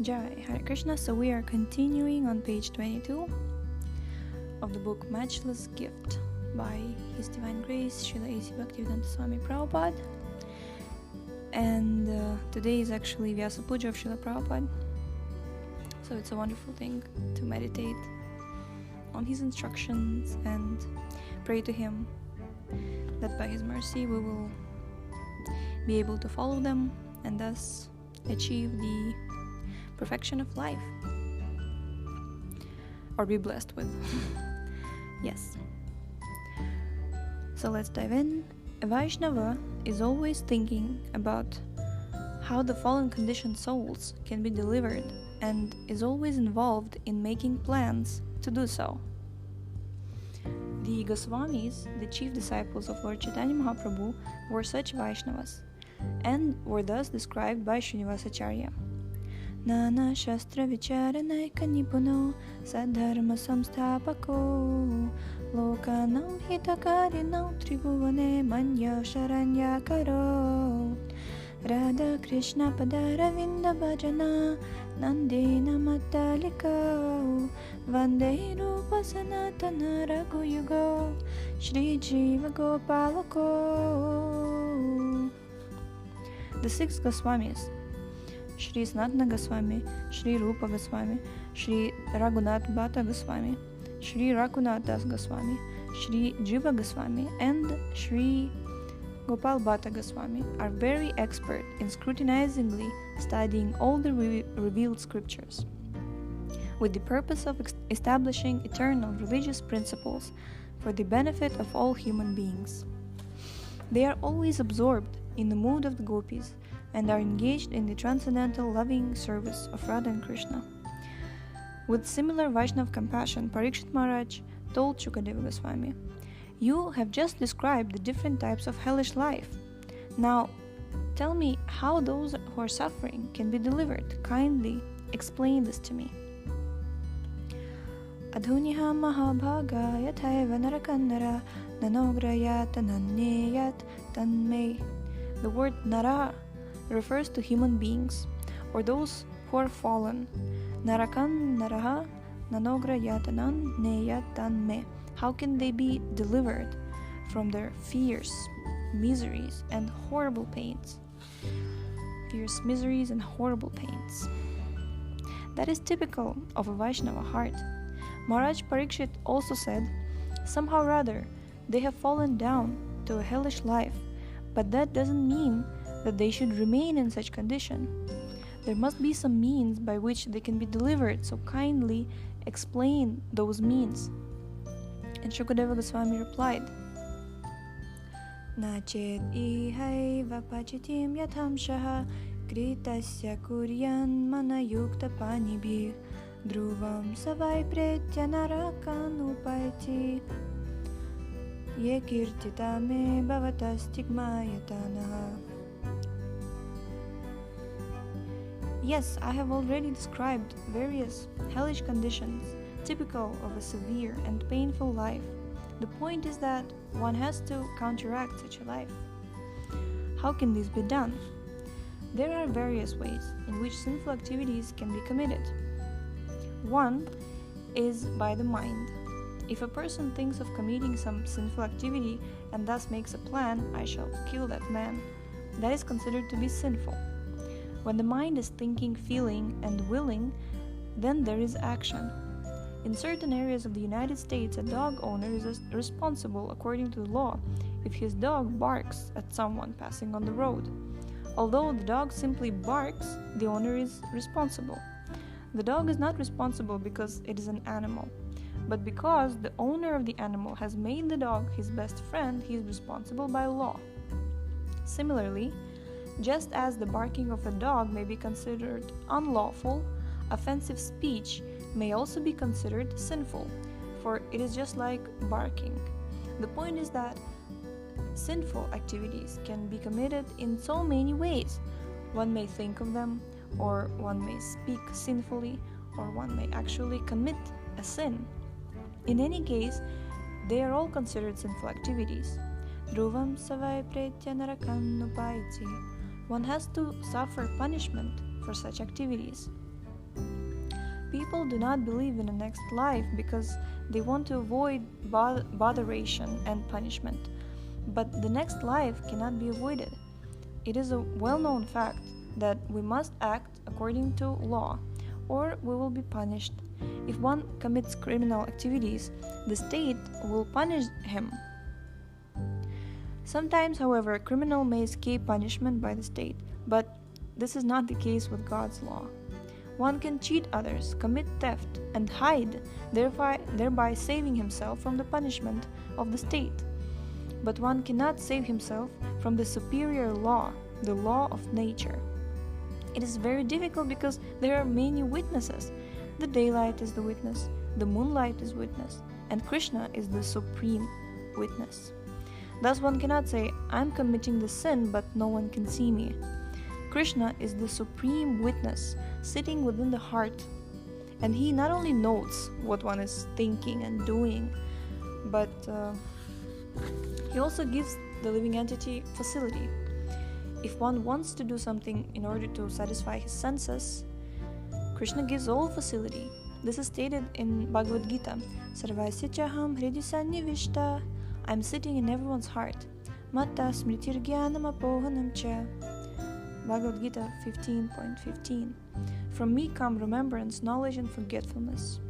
Jai, Hare Krishna. So we are continuing on page 22 of the book Matchless Gift by His Divine Grace, Srila A.C. Bhaktivedanta Swami Prabhupada. And today is actually Vyasa Puja of Srila Prabhupada. So it's a wonderful thing to meditate on his instructions and pray to him that by his mercy we will be able to follow them and thus achieve the perfection of life, or be blessed with. Yes. So let's dive in. A Vaisnava is always thinking about how the fallen conditioned souls can be delivered and is always involved in making plans to do so. The Goswamis, the chief disciples of Lord Chaitanya Mahaprabhu, were such Vaishnavas and were thus described by Srinivasacharya. Nana Shastra Vicharanaika Nipuno Sadharma Samstapako Lokanam Hitakarinam Tribhuvane Manya Sharanya Karo Radha Krishna Padaravinda Bhajana Nandena Mataliko Vande Rupa Sanatana Raghuyugo Shri Jiva Gopalako. The six Goswamis, Shri Sanatana Goswami, Shri Rupa Goswami, Shri Raghunath Bhatta Goswami, Shri Raghunath Das Goswami, Shri Jiva Goswami, and Shri Gopal Bhatta Goswami are very expert in scrutinizingly studying all the revealed scriptures, with the purpose of establishing eternal religious principles for the benefit of all human beings. They are always absorbed in the mood of the gopis and are engaged in the transcendental loving service of Radha and Krishna. With similar Vaishnav compassion, Parikshit Maharaj told Shukadeva Goswami, "You have just described the different types of hellish life. Now, tell me how those who are suffering can be delivered. Kindly explain this to me." Adhuniha mahabhaga yathaiva narakannara nanograyat nanneyat tanmei. The word nara refers to human beings, or those who are fallen. Narakan naraha nanograyatanan neyatanme. How can they be delivered from their fears, miseries, and horrible pains? Fierce miseries and horrible pains. That is typical of a Vaishnava heart. Maharaj Parikshit also said, somehow or other, they have fallen down to a hellish life, but that doesn't mean that they should remain in such condition. There must be some means by which they can be delivered, so kindly explain those means. And Shukadeva Goswami replied, Nachet ihaiva pachitim yatamshaha kritasya kuryan manayukta panibhi dhruvam savai pretya narakan upaiti ye kirtita me bhavata stigmayatanaha. Yes, I have already described various hellish conditions typical of a severe and painful life. The point is that one has to counteract such a life. How can this be done? There are various ways in which sinful activities can be committed. One is by the mind. If a person thinks of committing some sinful activity and thus makes a plan, I shall kill that man, that is considered to be sinful. When the mind is thinking, feeling, and willing, then there is action. In certain areas of the United States, a dog owner is responsible according to the law if his dog barks at someone passing on the road. Although the dog simply barks, the owner is responsible. The dog is not responsible because it is an animal, but because the owner of the animal has made the dog his best friend, he is responsible by law. Similarly, just as the barking of a dog may be considered unlawful, offensive speech may also be considered sinful, for it is just like barking. The point is that sinful activities can be committed in so many ways. One may think of them, or one may speak sinfully, or one may actually commit a sin. In any case, they are all considered sinful activities. Dhruvam savai pretya narakan upaiti. One has to suffer punishment for such activities. People do not believe in a next life because they want to avoid botheration and punishment. But the next life cannot be avoided. It is a well-known fact that we must act according to law, or we will be punished. If one commits criminal activities, the state will punish him. Sometimes, however, a criminal may escape punishment by the state, but this is not the case with God's law. One can cheat others, commit theft, and hide, thereby saving himself from the punishment of the state. But one cannot save himself from the superior law, the law of nature. It is very difficult because there are many witnesses. The daylight is the witness, the moonlight is witness, and Krishna is the supreme witness. Thus one cannot say, I'm committing the sin, but no one can see me. Krishna is the supreme witness, sitting within the heart, and he not only notes what one is thinking and doing, but he also gives the living entity facility. If one wants to do something in order to satisfy his senses, Krishna gives all facility. This is stated in Bhagavad-gita, Sarvasya chaham hridisa nivishta. I'm sitting in everyone's heart. Matta smritir jnanam apohanam cha. Bhagavad-gita 15.15. From me come remembrance, knowledge, and forgetfulness.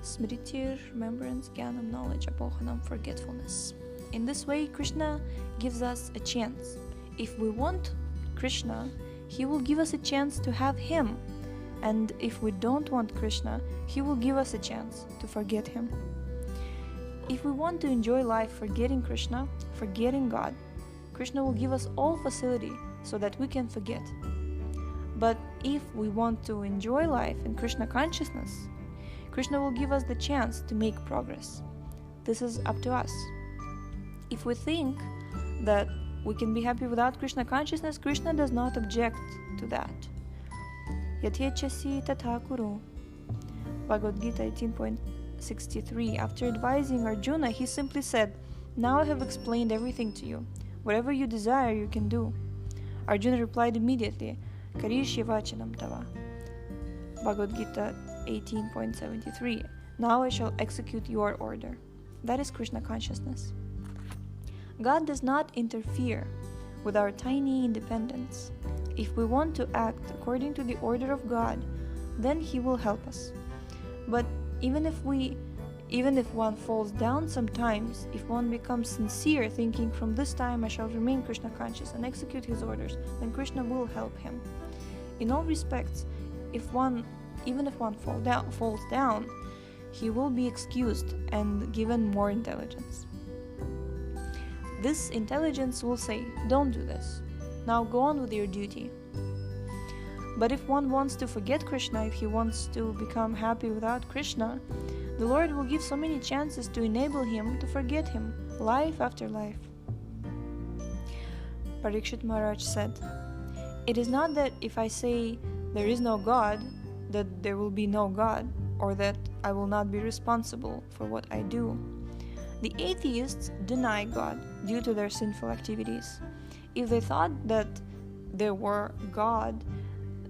Smritir, remembrance, jnanam, knowledge, apohanam, forgetfulness. In this way, Krishna gives us a chance. If we want Krishna, he will give us a chance to have him. And if we don't want Krishna, he will give us a chance to forget him. If we want to enjoy life forgetting Krishna, forgetting God, Krishna will give us all facility so that we can forget. But if we want to enjoy life in Krishna consciousness, Krishna will give us the chance to make progress. This is up to us. If we think that we can be happy without Krishna consciousness, Krishna does not object to that. Yathechasi tatha kuru. Bhagavad-gita 18.63. After advising Arjuna, he simply said, now I have explained everything to you. Whatever you desire, you can do. Arjuna replied immediately, Karishye vachanam tava. Bhagavad-gita 18.73. Now I shall execute your order. That is Krishna consciousness. God does not interfere with our tiny independence. If we want to act according to the order of God, then He will help us. But even if one falls down sometimes, if one becomes sincere, thinking from this time I shall remain Krishna conscious and execute His orders, then Krishna will help him. In all respects, even if one falls down, he will be excused and given more intelligence. This intelligence will say, don't do this. Now go on with your duty. But if one wants to forget Krishna, if he wants to become happy without Krishna, the Lord will give so many chances to enable him to forget him, life after life. Parikshit Maharaj said, it is not that if I say there is no God, that there will be no God, or that I will not be responsible for what I do. The atheists deny God due to their sinful activities. If they thought that there were God,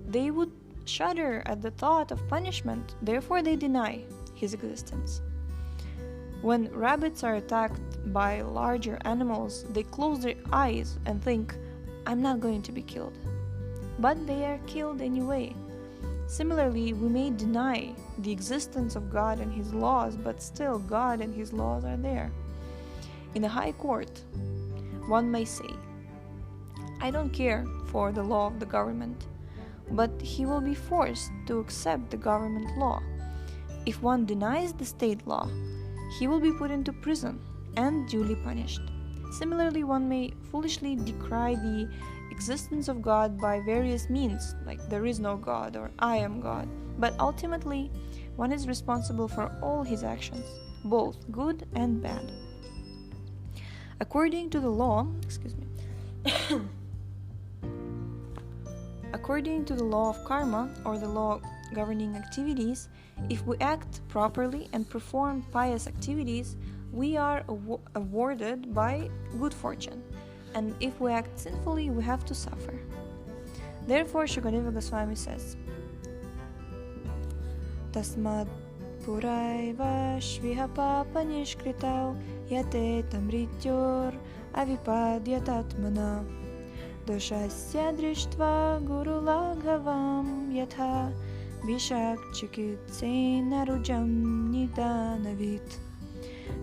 they would shudder at the thought of punishment, therefore they deny His existence. When rabbits are attacked by larger animals, they close their eyes and think, I'm not going to be killed. But they are killed anyway. Similarly, we may deny the existence of God and His laws, but still God and His laws are there. In a high court, one may say, I don't care for the law of the government, but he will be forced to accept the government law. If one denies the state law, he will be put into prison and duly punished. Similarly, one may foolishly decry the existence of God by various means, like there is no God or I am God, but ultimately one is responsible for all his actions, both good and bad. According to the law, according to the law of karma, or the law governing activities, if we act properly and perform pious activities, we are awarded by good fortune. And if we act sinfully, we have to suffer. Therefore, Shukadeva Goswami says, Tasmad Puraiva Shviha Papa Nishkritau Yate Tamrityor Avipadyatatmana Doshasya Drishtva Guru Laghavam Yatha Vishak Chikitse Narujam Nidanavit.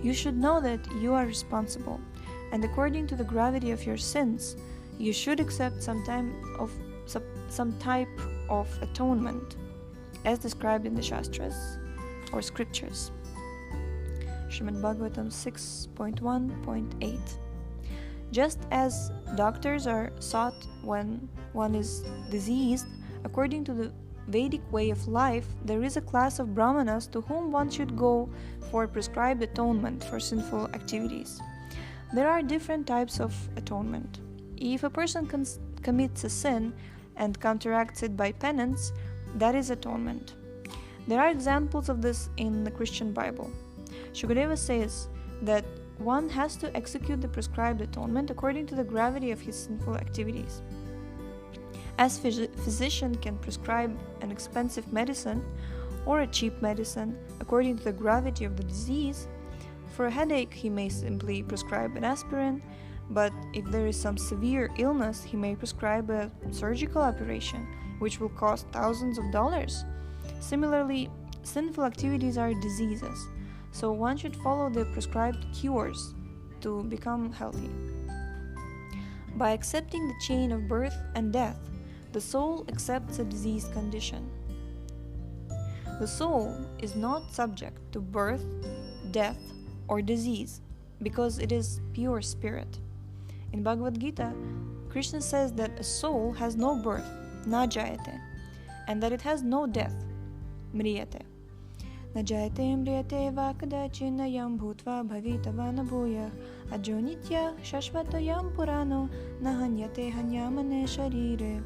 You should know that you are responsible, and according to the gravity of your sins, you should accept some type of atonement, as described in the Shastras or scriptures. Srimad-Bhagavatam 6.1.8. Just as doctors are sought when one is diseased, according to the Vedic way of life, there is a class of brahmanas to whom one should go for prescribed atonement for sinful activities. There are different types of atonement. If a person commits a sin and counteracts it by penance, that is atonement. There are examples of this in the Christian Bible. Shukadeva says that one has to execute the prescribed atonement according to the gravity of his sinful activities. As physician can prescribe an expensive medicine or a cheap medicine according to the gravity of the disease, for a headache he may simply prescribe an aspirin, but if there is some severe illness, he may prescribe a surgical operation, which will cost thousands of dollars. Similarly, sinful activities are diseases, so one should follow the prescribed cures to become healthy. By accepting the chain of birth and death, the soul accepts a diseased condition. The soul is not subject to birth, death, or disease because it is pure spirit. In Bhagavad-gita, Krishna says that a soul has no birth, na jayate, and that it has no death, mriyate. Na jayate mriyate va kadachina yam bhutva bhavitava na bhuya ajo nitya shashvata yam purano na hanyate hanyamane sharire.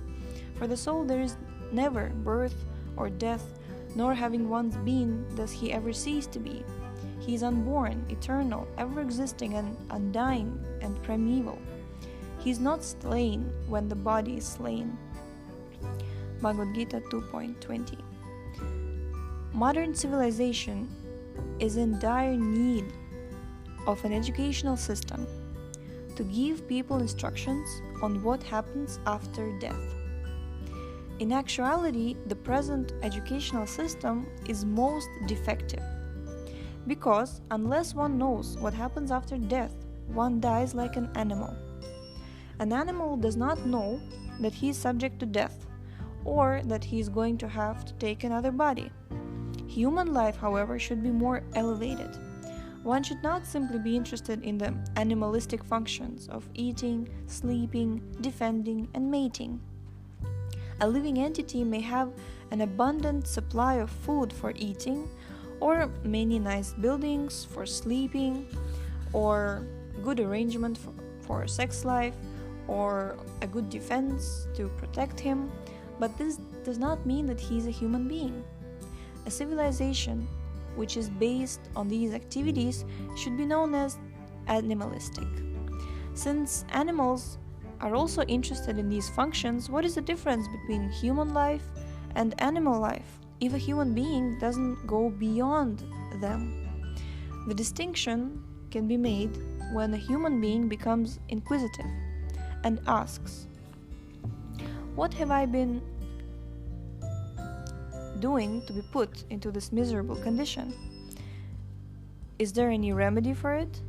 For the soul there is never birth or death, nor having once been does he ever cease to be. He is unborn, eternal, ever-existing and undying and primeval. He is not slain when the body is slain. Bhagavad-gita 2.20. Modern civilization is in dire need of an educational system to give people instructions on what happens after death. In actuality, the present educational system is most defective, because unless one knows what happens after death, one dies like an animal. An animal does not know that he is subject to death, or that he is going to have to take another body. Human life, however, should be more elevated. One should not simply be interested in the animalistic functions of eating, sleeping, defending, and mating. A living entity may have an abundant supply of food for eating, or many nice buildings for sleeping, or good arrangement for sex life, or a good defense to protect him, but this does not mean that he is a human being. A civilization which is based on these activities should be known as animalistic. Since animals are also interested in these functions, what is the difference between human life and animal life if a human being doesn't go beyond them? The distinction can be made when a human being becomes inquisitive and asks, "What have I been doing to be put into this miserable condition? Is there any remedy for it?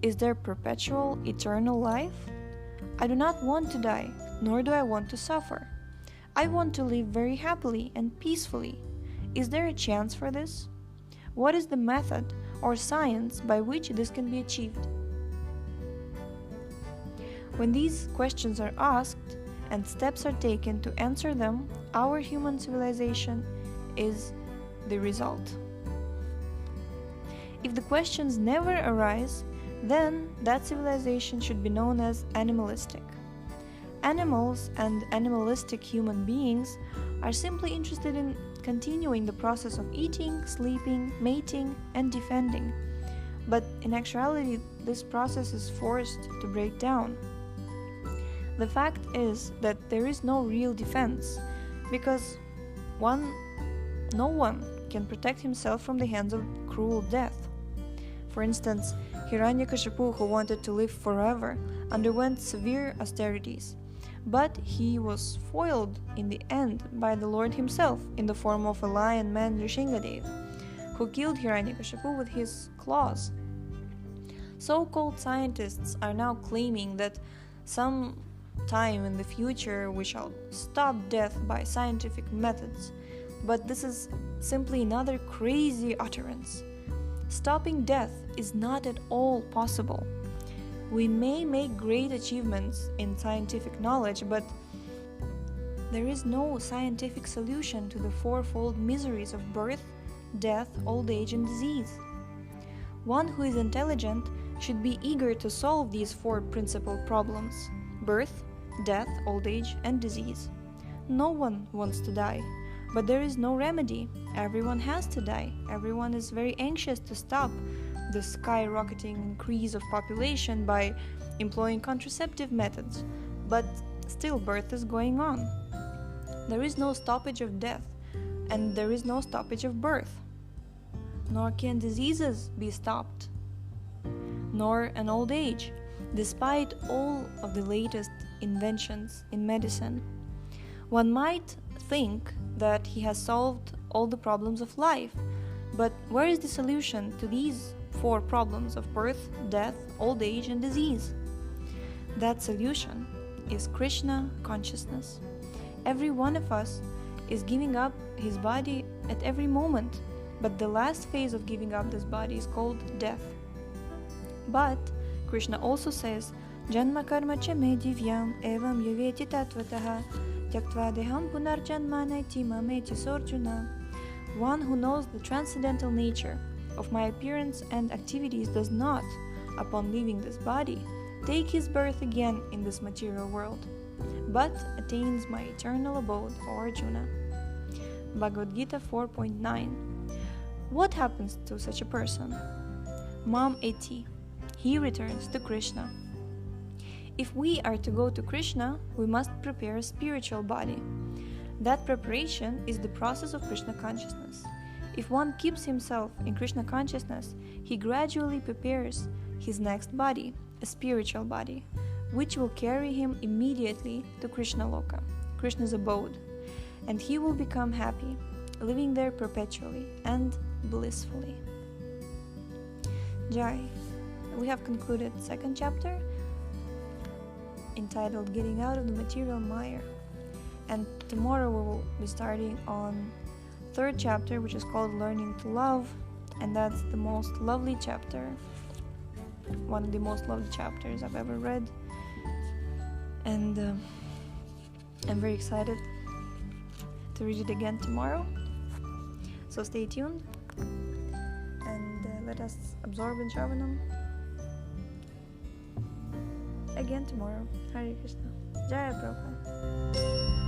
Is there perpetual, eternal life? I do not want to die, nor do I want to suffer. I want to live very happily and peacefully. Is there a chance for this? What is the method or science by which this can be achieved?" When these questions are asked and steps are taken to answer them, our human civilization is the result. If the questions never arise, then that civilization should be known as animalistic. Animals and animalistic human beings are simply interested in continuing the process of eating, sleeping, mating, and defending. But in actuality, this process is forced to break down. The fact is that there is no real defense, because no one can protect himself from the hands of cruel death. For instance, Hiranyakashipu, who wanted to live forever, underwent severe austerities, but he was foiled in the end by the Lord himself in the form of a lion man Nrsingadev, who killed Hiranyakashipu with his claws. So-called scientists are now claiming that some time in the future we shall stop death by scientific methods, but this is simply another crazy utterance. Stopping death is not at all possible. We may make great achievements in scientific knowledge, but there is no scientific solution to the fourfold miseries of birth, death, old age, and disease. One who is intelligent should be eager to solve these four principal problems: birth, death, old age, and disease. No one wants to die, but there is no remedy. Everyone has to die. Everyone is very anxious to stop the skyrocketing increase of population by employing contraceptive methods, but still birth is going on. There is no stoppage of death, and there is no stoppage of birth. Nor can diseases be stopped, nor an old age, despite all of the latest inventions in medicine. One might think that he has solved all the problems of life, but where is the solution to these four problems of birth, death, old age, and disease? That solution is Krishna Consciousness. Every one of us is giving up his body at every moment, but the last phase of giving up this body is called death. But Krishna also says, Janma karma cha me divyam evam yaveti tatvataha tyaktva deham punarjanmaneti mameti sorjuna. One who knows the transcendental nature of my appearance and activities does not, upon leaving this body, take his birth again in this material world, but attains my eternal abode, O Arjuna. Bhagavad-gita 4.9. What happens to such a person? Mam eti. He returns to Krishna. If we are to go to Krishna, we must prepare a spiritual body. That preparation is the process of Krishna consciousness. If one keeps himself in Krishna consciousness, he gradually prepares his next body, a spiritual body, which will carry him immediately to Krishna Loka, Krishna's abode, and he will become happy, living there perpetually and blissfully. Jai. We have concluded second chapter, entitled Getting Out of the Material Mire, and tomorrow we will be starting on third chapter, which is called Learning to Love, and that's the most lovely chapter, one of the most lovely chapters I've ever read, and I'm very excited to read it again tomorrow, so stay tuned and let us absorb in Shravanam again tomorrow. Hare Krishna. Jaya Prabhupada.